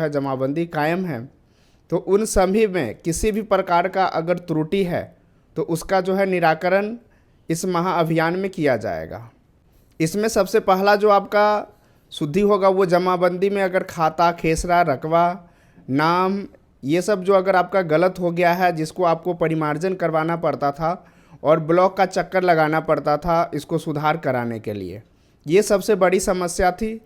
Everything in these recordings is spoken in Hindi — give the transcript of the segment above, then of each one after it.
है जमाबंदी कायम है, तो उन सभी में किसी भी प्रकार का अगर त्रुटि है तो उसका जो है निराकरण इस महाअभियान में किया जाएगा। इसमें सबसे पहला जो आपका शुद्धि होगा वो जमाबंदी में अगर खाता, खेसरा, रकबा, नाम ये सब जो अगर आपका गलत हो गया है, जिसको आपको परिमार्जन करवाना पड़ता था और ब्लॉक का चक्कर लगाना पड़ता था इसको सुधार कराने के लिए, ये सबसे बड़ी समस्या थी।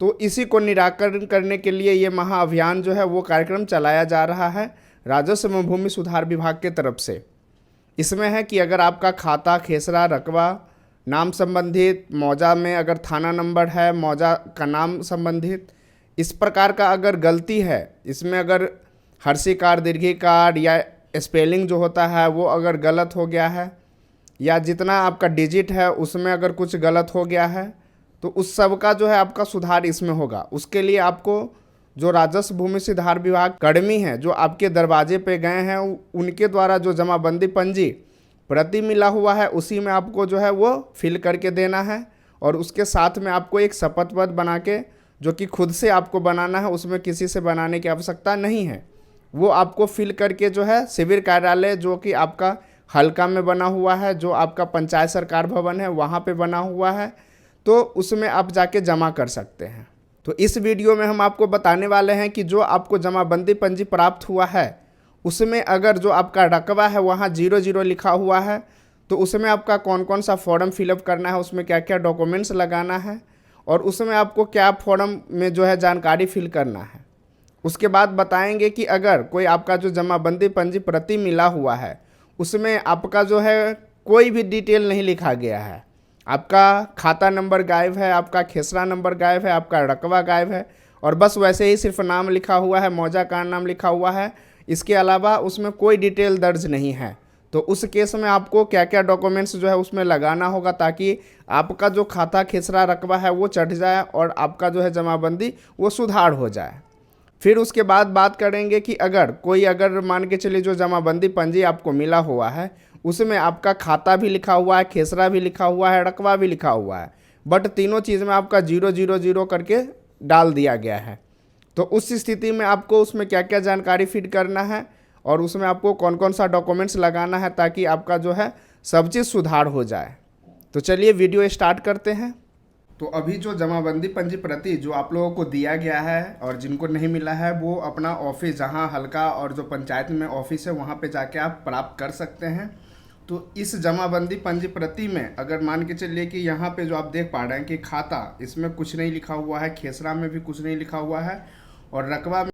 तो इसी को निराकरण करने के लिए ये महाअभियान जो है वो कार्यक्रम चलाया जा रहा है राजस्व एवं भूमि सुधार विभाग के तरफ से। इसमें है कि अगर आपका खाता, खेसरा, रकबा, नाम संबंधित, मौजा में अगर थाना नंबर है, मौजा का नाम संबंधित, इस प्रकार का अगर गलती है, इसमें अगर हर्षिकार, दीर्घिकार या स्पेलिंग जो होता है वो अगर गलत हो गया है, या जितना आपका डिजिट है उसमें अगर कुछ गलत हो गया है, तो उस सब का जो है आपका सुधार इसमें होगा। उसके लिए आपको जो राजस्व भूमि सुधार विभाग कर्मी हैं जो आपके दरवाजे पे गए हैं, उनके द्वारा जो जमाबंदी पंजी प्रति मिला हुआ है उसी में आपको जो है वो फिल करके देना है। और उसके साथ में आपको एक शपथ पत्र बना के, जो कि खुद से आपको बनाना है, उसमें किसी से बनाने की आवश्यकता नहीं है, वो आपको फिल करके जो है शिविर कार्यालय जो कि आपका हल्का में बना हुआ है, जो आपका पंचायत सरकार भवन है वहाँ पे बना हुआ है, तो उसमें आप जाके जमा कर सकते हैं। तो इस वीडियो में हम आपको बताने वाले हैं कि जो आपको जमाबंदी पंजी प्राप्त हुआ है उसमें अगर जो आपका रकबा है वहाँ 00 लिखा हुआ है, तो उसमें आपका कौन कौन सा फॉर्म फिलअप करना है, उसमें क्या क्या डॉक्यूमेंट्स लगाना है और उसमें आपको क्या फॉर्म में जो है जानकारी फिल करना है। उसके बाद बताएंगे कि अगर कोई आपका जो जमाबंदी पंजी प्रति मिला हुआ है उसमें आपका जो है कोई भी डिटेल नहीं लिखा गया है, आपका खाता नंबर गायब है, आपका खेसरा नंबर गायब है, आपका रकबा गायब है और बस वैसे ही सिर्फ नाम लिखा हुआ है, मौजा का नाम लिखा हुआ है, इसके अलावा उसमें कोई डिटेल दर्ज नहीं है, तो उस केस में आपको क्या क्या डॉक्यूमेंट्स जो है उसमें लगाना होगा ताकि आपका जो खाता, खेसरा, रकबा है वो चढ़ जाए और आपका जो है जमाबंदी वो सुधार हो जाए। फिर उसके बाद बात करेंगे कि अगर मान के चलिए जो जमाबंदी पंजी आपको मिला हुआ है उसमें आपका खाता भी लिखा हुआ है, खेसरा भी लिखा हुआ है, रकबा भी लिखा हुआ है, बट तीनों चीज़ में आपका 000 करके डाल दिया गया है, तो उस स्थिति में आपको उसमें क्या क्या जानकारी फीड करना है और उसमें आपको कौन कौन सा डॉक्यूमेंट्स लगाना है ताकि आपका जो है सब चीज़ सुधार हो जाए। तो चलिए वीडियो स्टार्ट करते हैं। तो अभी जो जमाबंदी पंजी प्रति जो आप लोगों को दिया गया है और जिनको नहीं मिला है वो अपना ऑफिस, जहां हल्का और जो पंचायत में ऑफिस है वहां पे जाके आप प्राप्त कर सकते हैं। तो इस जमाबंदी पंजी प्रति में अगर मान के चलिए कि यहाँ पे जो आप देख पा रहे हैं कि खाता, इसमें कुछ नहीं लिखा हुआ है, खेसरा में भी कुछ नहीं लिखा हुआ है और रकबा